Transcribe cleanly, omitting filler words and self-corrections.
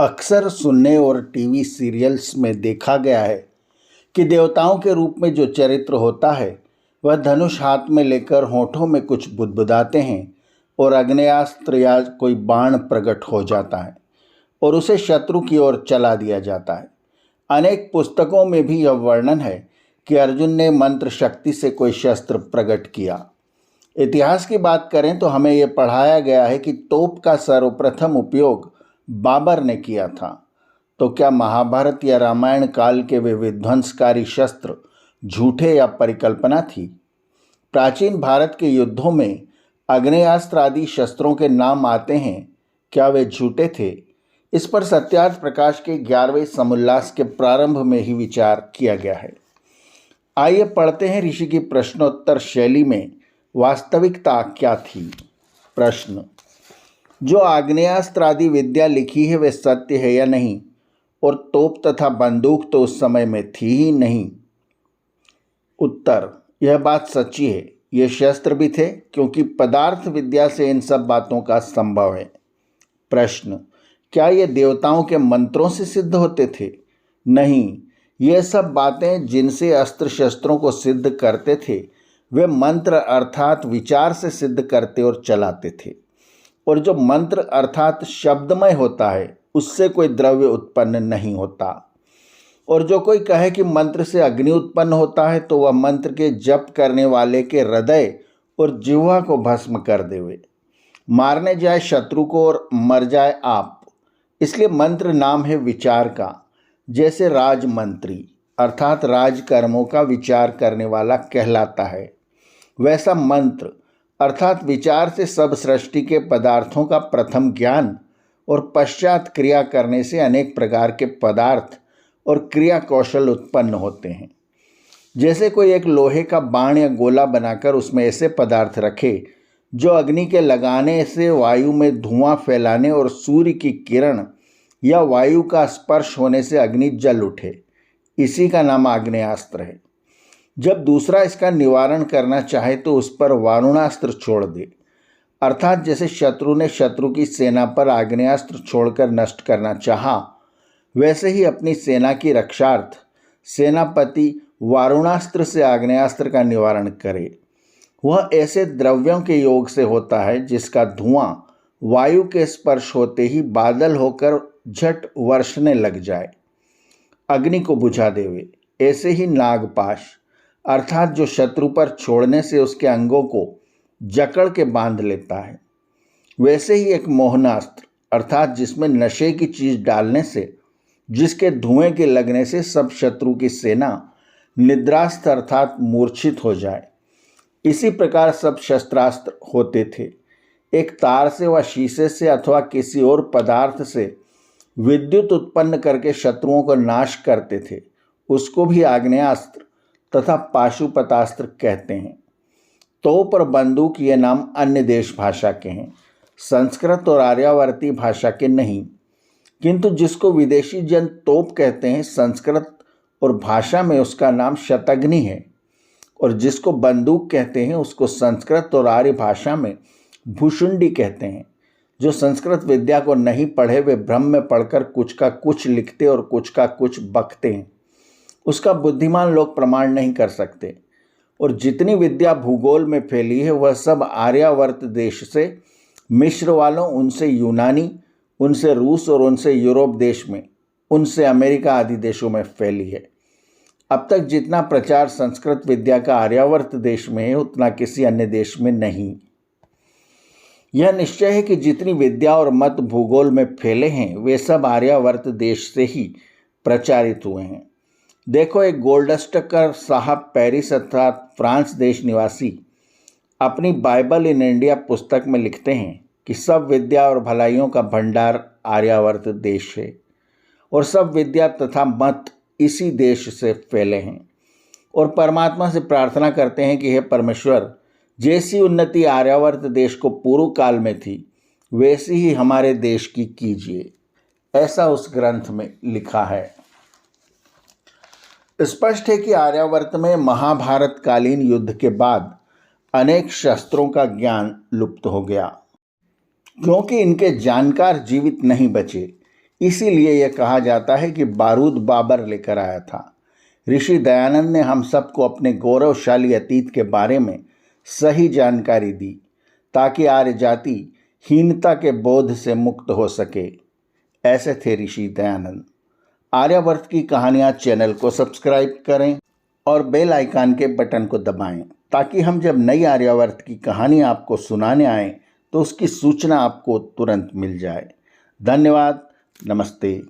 अक्सर सुनने और टीवी सीरियल्स में देखा गया है कि देवताओं के रूप में जो चरित्र होता है वह धनुष हाथ में लेकर होठों में कुछ बुदबुदाते हैं और आग्नेयास्त्र या कोई बाण प्रकट हो जाता है और उसे शत्रु की ओर चला दिया जाता है। अनेक पुस्तकों में भी यह वर्णन है कि अर्जुन ने मंत्र शक्ति से कोई शस्त्र प्रकट किया। इतिहास की बात करें तो हमें यह पढ़ाया गया है कि तोप का सर्वप्रथम उपयोग बाबर ने किया था। तो क्या महाभारत या रामायण काल के वे विध्वंसकारी शस्त्र झूठे या परिकल्पना थी? प्राचीन भारत के युद्धों में आग्नेयास्त्र आदि शस्त्रों के नाम आते हैं, क्या वे झूठे थे? इस पर सत्यार्थ प्रकाश के 11वें समुल्लास के प्रारंभ में ही विचार किया गया है। आइए पढ़ते हैं ऋषि की प्रश्नोत्तर शैली में वास्तविकता क्या थी। प्रश्न: जो आग्नेयास्त्र आदि विद्या लिखी है वे सत्य है या नहीं, और तोप तथा बंदूक तो उस समय में थी ही नहीं। उत्तर: यह बात सच्ची है, ये शस्त्र भी थे क्योंकि पदार्थ विद्या से इन सब बातों का संभव है। प्रश्न: क्या ये देवताओं के मंत्रों से सिद्ध होते थे? नहीं, ये सब बातें जिनसे अस्त्र शस्त्रों को सिद्ध करते थे वे मंत्र अर्थात विचार से सिद्ध करते और चलाते थे। और जो मंत्र अर्थात शब्दमय होता है उससे कोई द्रव्य उत्पन्न नहीं होता। और जो कोई कहे कि मंत्र से अग्नि उत्पन्न होता है तो वह मंत्र के जप करने वाले के हृदय और जिह्वा को भस्म कर देवे, मारने जाए शत्रु को और मर जाए आप। इसलिए मंत्र नाम है विचार का। जैसे राजमंत्री अर्थात राजकर्मों का विचार करने वाला कहलाता है, वैसा मंत्र अर्थात विचार से सब सृष्टि के पदार्थों का प्रथम ज्ञान और पश्चात क्रिया करने से अनेक प्रकार के पदार्थ और क्रिया कौशल उत्पन्न होते हैं। जैसे कोई एक लोहे का बाण या गोला बनाकर उसमें ऐसे पदार्थ रखे जो अग्नि के लगाने से वायु में धुआं फैलाने और सूर्य की किरण या वायु का स्पर्श होने से अग्नि जल उठे, इसी का नाम आग्नेयास्त्र है। जब दूसरा इसका निवारण करना चाहे तो उस पर वारुणास्त्र छोड़ दे, अर्थात जैसे शत्रु ने शत्रु की सेना पर आग्नेयास्त्र छोड़कर नष्ट करना चाहा, वैसे ही अपनी सेना की रक्षार्थ सेनापति वारुणास्त्र से आग्नेयास्त्र का निवारण करे। वह ऐसे द्रव्यों के योग से होता है जिसका धुआं वायु के स्पर्श होते ही बादल होकर झट वर्षने लग जाए, अग्नि को बुझा देवे। ऐसे ही नागपाश अर्थात जो शत्रु पर छोड़ने से उसके अंगों को जकड़ के बांध लेता है, वैसे ही एक मोहनास्त्र अर्थात जिसमें नशे की चीज डालने से, जिसके धुएं के लगने से सब शत्रु की सेना निद्रास्त अर्थात मूर्छित हो जाए। इसी प्रकार सब शस्त्रास्त्र होते थे। एक तार से व शीशे से अथवा किसी और पदार्थ से विद्युत उत्पन्न करके शत्रुओं को नाश करते थे, उसको भी आग्नेयास्त्र तथा पाशुपतास्त्र कहते हैं। तोप और बंदूक ये नाम अन्य देश भाषा के हैं, संस्कृत और आर्यावर्ती भाषा के नहीं। किंतु जिसको विदेशी जन तोप कहते हैं, संस्कृत और भाषा में उसका नाम शतघ्नि है, और जिसको बंदूक कहते हैं उसको संस्कृत और आर्य भाषा में भुशुंडी कहते हैं। जो संस्कृत विद्या को नहीं पढ़े वे भ्रम में पढ़कर कुछ का कुछ लिखते और कुछ का कुछ बकते हैं, उसका बुद्धिमान लोग प्रमाण नहीं कर सकते। और जितनी विद्या भूगोल में फैली है वह सब आर्यावर्त देश से, मिस्र वालों, उनसे यूनानी, उनसे रूस और उनसे यूरोप देश में, उनसे अमेरिका आदि देशों में फैली है। अब तक जितना प्रचार संस्कृत विद्या का आर्यावर्त देश में है उतना किसी अन्य देश में नहीं। यह निश्चय है कि जितनी विद्या और मत भूगोल में फैले हैं वे सब आर्यावर्त देश से ही प्रचारित हुए हैं। देखो, एक गोल्डस्टर साहब पेरिस अर्थात फ्रांस देश निवासी अपनी बाइबल इन इंडिया पुस्तक में लिखते हैं कि सब विद्या और भलाइयों का भंडार आर्यावर्त देश है और सब विद्या तथा मत इसी देश से फैले हैं। और परमात्मा से प्रार्थना करते हैं कि हे परमेश्वर, जैसी उन्नति आर्यावर्त देश को पूर्व काल में थी वैसी ही हमारे देश की कीजिए। ऐसा उस ग्रंथ में लिखा है। स्पष्ट है कि आर्यावर्त में महाभारत कालीन युद्ध के बाद अनेक शस्त्रों का ज्ञान लुप्त हो गया, क्योंकि इनके जानकार जीवित नहीं बचे। इसीलिए यह कहा जाता है कि बारूद बाबर लेकर आया था। ऋषि दयानंद ने हम सबको अपने गौरवशाली अतीत के बारे में सही जानकारी दी ताकि आर्य जाति हीनता के बोध से मुक्त हो सके। ऐसे थे ऋषि दयानंद। आर्यावर्त की कहानियाँ चैनल को सब्सक्राइब करें और बेल आइकन के बटन को दबाएं ताकि हम जब नई आर्यावर्त की कहानी आपको सुनाने आएँ तो उसकी सूचना आपको तुरंत मिल जाए। धन्यवाद। नमस्ते।